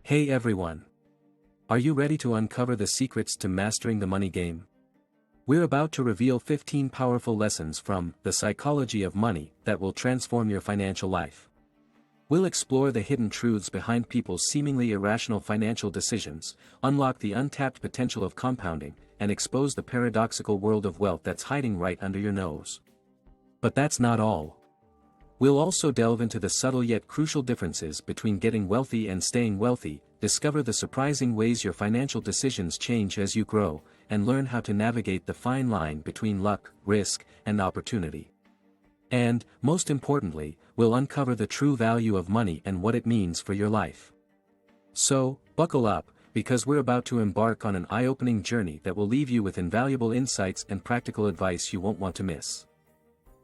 Hey everyone! Are you ready to uncover the secrets to mastering the money game? We're about to reveal 15 powerful lessons from The Psychology of Money that will transform your financial life. We'll explore the hidden truths behind people's seemingly irrational financial decisions, unlock the untapped potential of compounding, and expose the paradoxical world of wealth that's hiding right under your nose. But that's not all. We'll also delve into the subtle yet crucial differences between getting wealthy and staying wealthy, discover the surprising ways your financial decisions change as you grow, and learn how to navigate the fine line between luck, risk, and opportunity. And, most importantly, we'll uncover the true value of money and what it means for your life. So, buckle up, because we're about to embark on an eye-opening journey that will leave you with invaluable insights and practical advice you won't want to miss.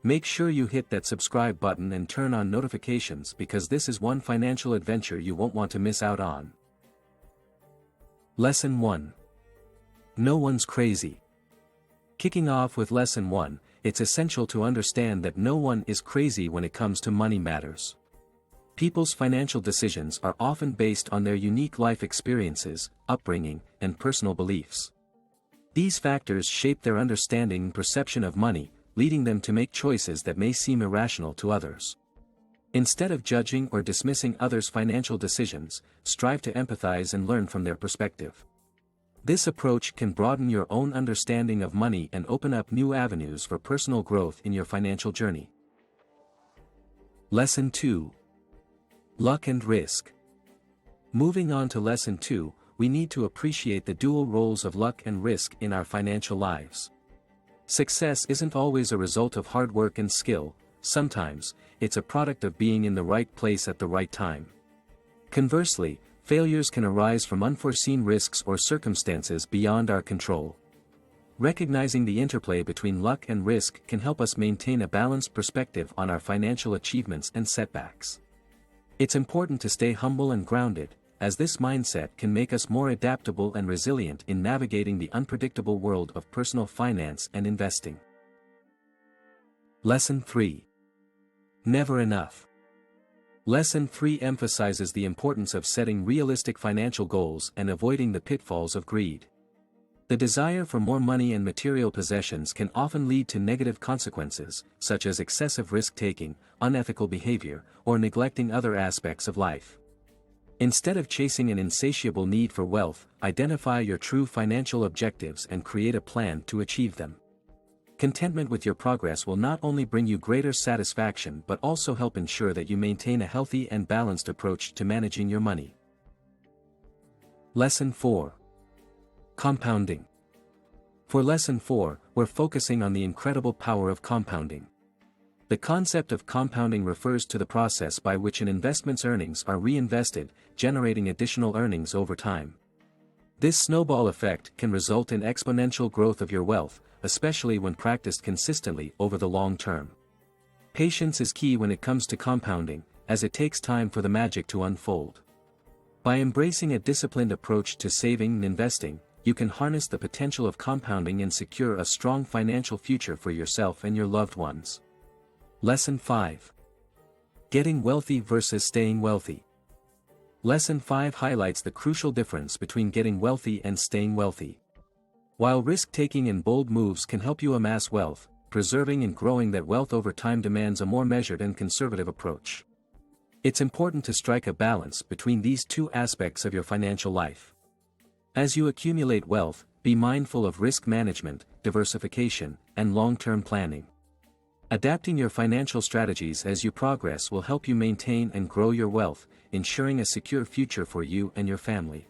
Make sure you hit that subscribe button and turn on notifications because this is one financial adventure you won't want to miss out on. Lesson 1. No one's crazy. Kicking off with Lesson 1, it's essential to understand that no one is crazy when it comes to money matters. People's financial decisions are often based on their unique life experiences, upbringing, and personal beliefs. These factors shape their understanding and perception of money, leading them to make choices that may seem irrational to others. Instead of judging or dismissing others' financial decisions, strive to empathize and learn from their perspective. This approach can broaden your own understanding of money and open up new avenues for personal growth in your financial journey. Lesson 2. Luck and Risk. Moving on to Lesson 2, we need to appreciate the dual roles of luck and risk in our financial lives. Success isn't always a result of hard work and skill, sometimes, it's a product of being in the right place at the right time. Conversely, failures can arise from unforeseen risks or circumstances beyond our control. Recognizing the interplay between luck and risk can help us maintain a balanced perspective on our financial achievements and setbacks. It's important to stay humble and grounded, as this mindset can make us more adaptable and resilient in navigating the unpredictable world of personal finance and investing. Lesson 3. Never enough. Lesson 3 emphasizes the importance of setting realistic financial goals and avoiding the pitfalls of greed. The desire for more money and material possessions can often lead to negative consequences, such as excessive risk-taking, unethical behavior, or neglecting other aspects of life. Instead of chasing an insatiable need for wealth, identify your true financial objectives and create a plan to achieve them. Contentment with your progress will not only bring you greater satisfaction but also help ensure that you maintain a healthy and balanced approach to managing your money. Lesson 4. Compounding. For Lesson 4, we're focusing on the incredible power of compounding. The concept of compounding refers to the process by which an investment's earnings are reinvested, generating additional earnings over time. This snowball effect can result in exponential growth of your wealth, especially when practiced consistently over the long term. Patience is key when it comes to compounding, as it takes time for the magic to unfold. By embracing a disciplined approach to saving and investing, you can harness the potential of compounding and secure a strong financial future for yourself and your loved ones. Lesson 5. Getting wealthy versus staying wealthy. Lesson 5 highlights the crucial difference between getting wealthy and staying wealthy. While risk-taking and bold moves can help you amass wealth, preserving and growing that wealth over time demands a more measured and conservative approach. It's important to strike a balance between these two aspects of your financial life. As you accumulate wealth, be mindful of risk management, diversification, and long-term planning. Adapting your financial strategies as you progress will help you maintain and grow your wealth, ensuring a secure future for you and your family.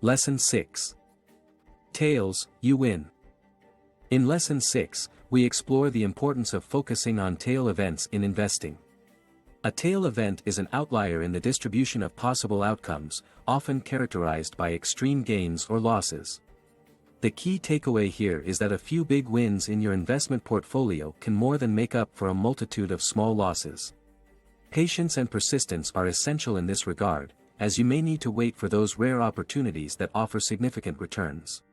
Lesson 6. Tails, you win. In Lesson 6, we explore the importance of focusing on tail events in investing. A tail event is an outlier in the distribution of possible outcomes, often characterized by extreme gains or losses. The key takeaway here is that a few big wins in your investment portfolio can more than make up for a multitude of small losses. Patience and persistence are essential in this regard, as you may need to wait for those rare opportunities that offer significant returns.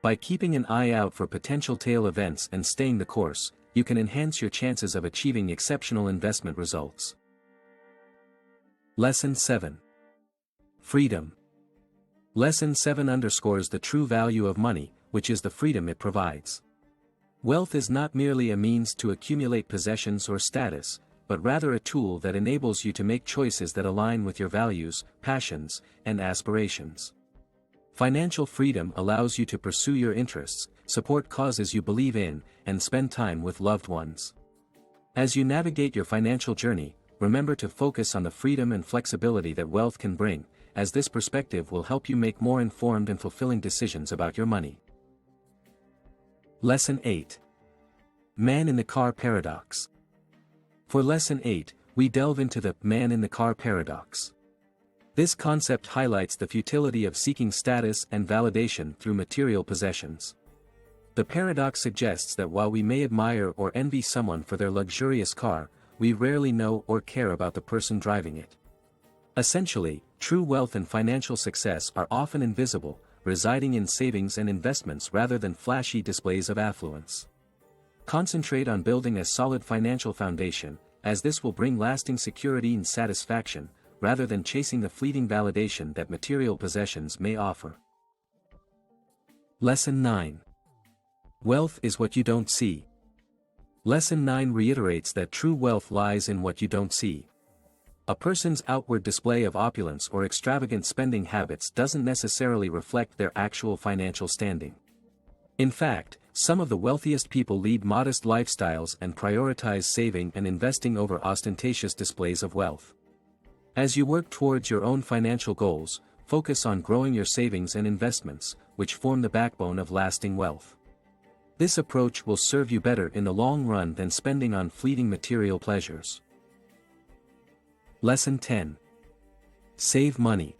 By keeping an eye out for potential tail events and staying the course, you can enhance your chances of achieving exceptional investment results. Lesson 7. Freedom. Lesson 7 underscores the true value of money, which is the freedom it provides. Wealth is not merely a means to accumulate possessions or status, but rather a tool that enables you to make choices that align with your values, passions, and aspirations. Financial freedom allows you to pursue your interests, support causes you believe in, and spend time with loved ones. As you navigate your financial journey, remember to focus on the freedom and flexibility that wealth can bring, as this perspective will help you make more informed and fulfilling decisions about your money. Lesson 8. Man in the Car Paradox. For Lesson 8, we delve into the man in the car paradox. This concept highlights the futility of seeking status and validation through material possessions. The paradox suggests that while we may admire or envy someone for their luxurious car, we rarely know or care about the person driving it. Essentially, true wealth and financial success are often invisible, residing in savings and investments rather than flashy displays of affluence. Concentrate on building a solid financial foundation, as this will bring lasting security and satisfaction, rather than chasing the fleeting validation that material possessions may offer. Lesson 9. Wealth is what you don't see. Lesson 9 reiterates that true wealth lies in what you don't see. A person's outward display of opulence or extravagant spending habits doesn't necessarily reflect their actual financial standing. In fact, some of the wealthiest people lead modest lifestyles and prioritize saving and investing over ostentatious displays of wealth. As you work towards your own financial goals, focus on growing your savings and investments, which form the backbone of lasting wealth. This approach will serve you better in the long run than spending on fleeting material pleasures. Lesson 10. Save money.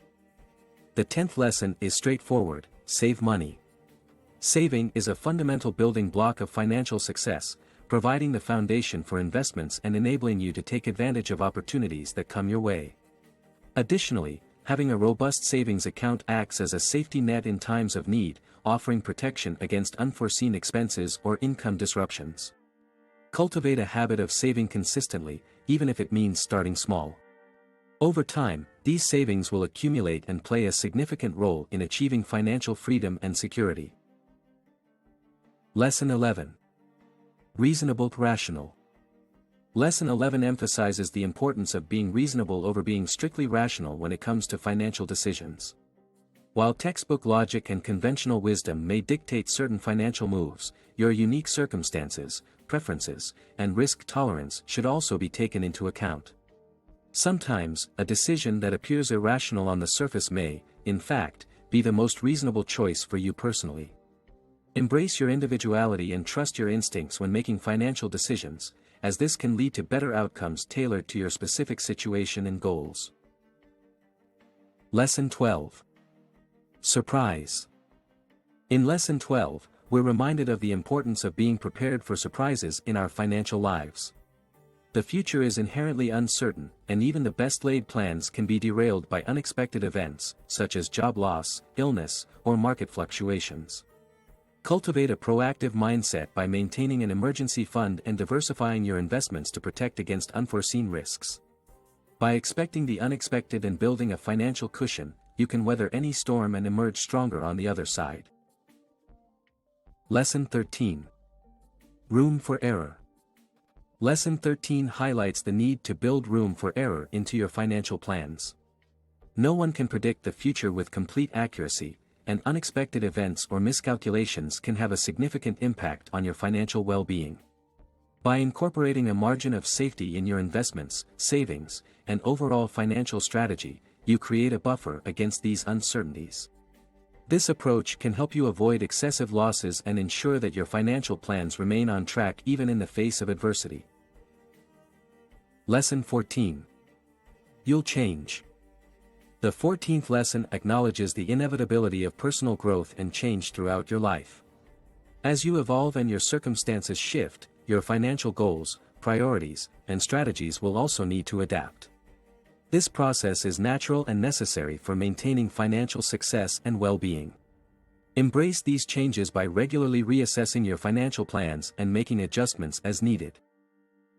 The 10th lesson is straightforward: save money. Saving is a fundamental building block of financial success, providing the foundation for investments and enabling you to take advantage of opportunities that come your way. Additionally, having a robust savings account acts as a safety net in times of need, offering protection against unforeseen expenses or income disruptions. Cultivate a habit of saving consistently, even if it means starting small. Over time, these savings will accumulate and play a significant role in achieving financial freedom and security. Lesson 11. Reasonable rational. Lesson 11 emphasizes the importance of being reasonable over being strictly rational when it comes to financial decisions. While textbook logic and conventional wisdom may dictate certain financial moves, your unique circumstances, preferences, and risk tolerance should also be taken into account. Sometimes, a decision that appears irrational on the surface may, in fact, be the most reasonable choice for you personally. Embrace your individuality and trust your instincts when making financial decisions, as this can lead to better outcomes tailored to your specific situation and goals. Lesson 12. Surprise. In Lesson 12, we're reminded of the importance of being prepared for surprises in our financial lives. The future is inherently uncertain, and even the best-laid plans can be derailed by unexpected events, such as job loss, illness, or market fluctuations. Cultivate a proactive mindset by maintaining an emergency fund and diversifying your investments to protect against unforeseen risks. By expecting the unexpected and building a financial cushion, you can weather any storm and emerge stronger on the other side. Lesson 13. Room for error. Lesson 13 highlights the need to build room for error into your financial plans. No one can predict the future with complete accuracy, and unexpected events or miscalculations can have a significant impact on your financial well-being. By incorporating a margin of safety in your investments, savings, and overall financial strategy, you create a buffer against these uncertainties. This approach can help you avoid excessive losses and ensure that your financial plans remain on track even in the face of adversity. Lesson 14. You'll change. The 14th lesson acknowledges the inevitability of personal growth and change throughout your life. As you evolve and your circumstances shift, your financial goals, priorities, and strategies will also need to adapt. This process is natural and necessary for maintaining financial success and well-being. Embrace these changes by regularly reassessing your financial plans and making adjustments as needed.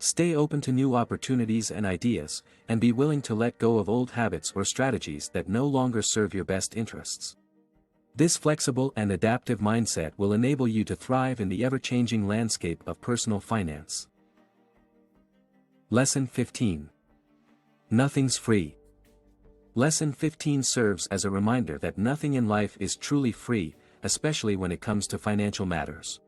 Stay open to new opportunities and ideas, and be willing to let go of old habits or strategies that no longer serve your best interests. This flexible and adaptive mindset will enable you to thrive in the ever-changing landscape of personal finance. Lesson 15. Nothing's free. Lesson 15 serves as a reminder that nothing in life is truly free, especially when it comes to financial matters.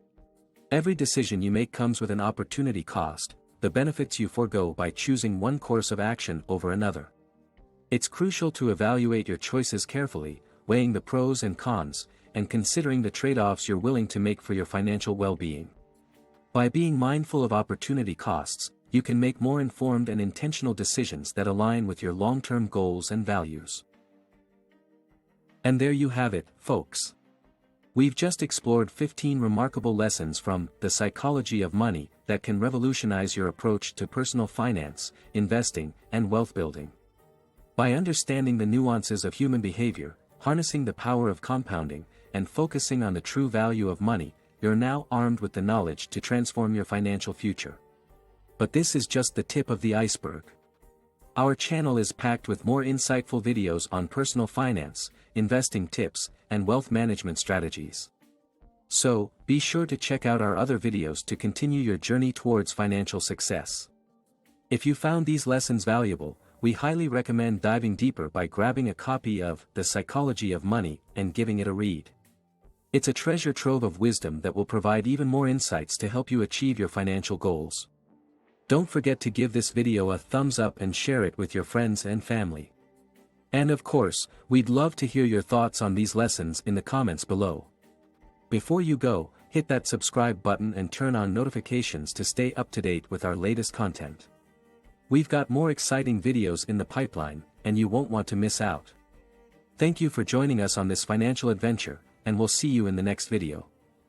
Every decision you make comes with an opportunity cost, the benefits you forego by choosing one course of action over another. It's crucial to evaluate your choices carefully, weighing the pros and cons, and considering the trade-offs you're willing to make for your financial well-being. By being mindful of opportunity costs, you can make more informed and intentional decisions that align with your long-term goals and values. And there you have it, folks. We've just explored 15 remarkable lessons from The Psychology of Money that can revolutionize your approach to personal finance, investing, and wealth building. By understanding the nuances of human behavior, harnessing the power of compounding, and focusing on the true value of money, you're now armed with the knowledge to transform your financial future. But this is just the tip of the iceberg. Our channel is packed with more insightful videos on personal finance, investing tips, and wealth management strategies. So, be sure to check out our other videos to continue your journey towards financial success. If you found these lessons valuable, we highly recommend diving deeper by grabbing a copy of The Psychology of Money and giving it a read. It's a treasure trove of wisdom that will provide even more insights to help you achieve your financial goals. Don't forget to give this video a thumbs up and share it with your friends and family. And of course, we'd love to hear your thoughts on these lessons in the comments below. Before you go, hit that subscribe button and turn on notifications to stay up to date with our latest content. We've got more exciting videos in the pipeline, and you won't want to miss out. Thank you for joining us on this financial adventure, and we'll see you in the next video.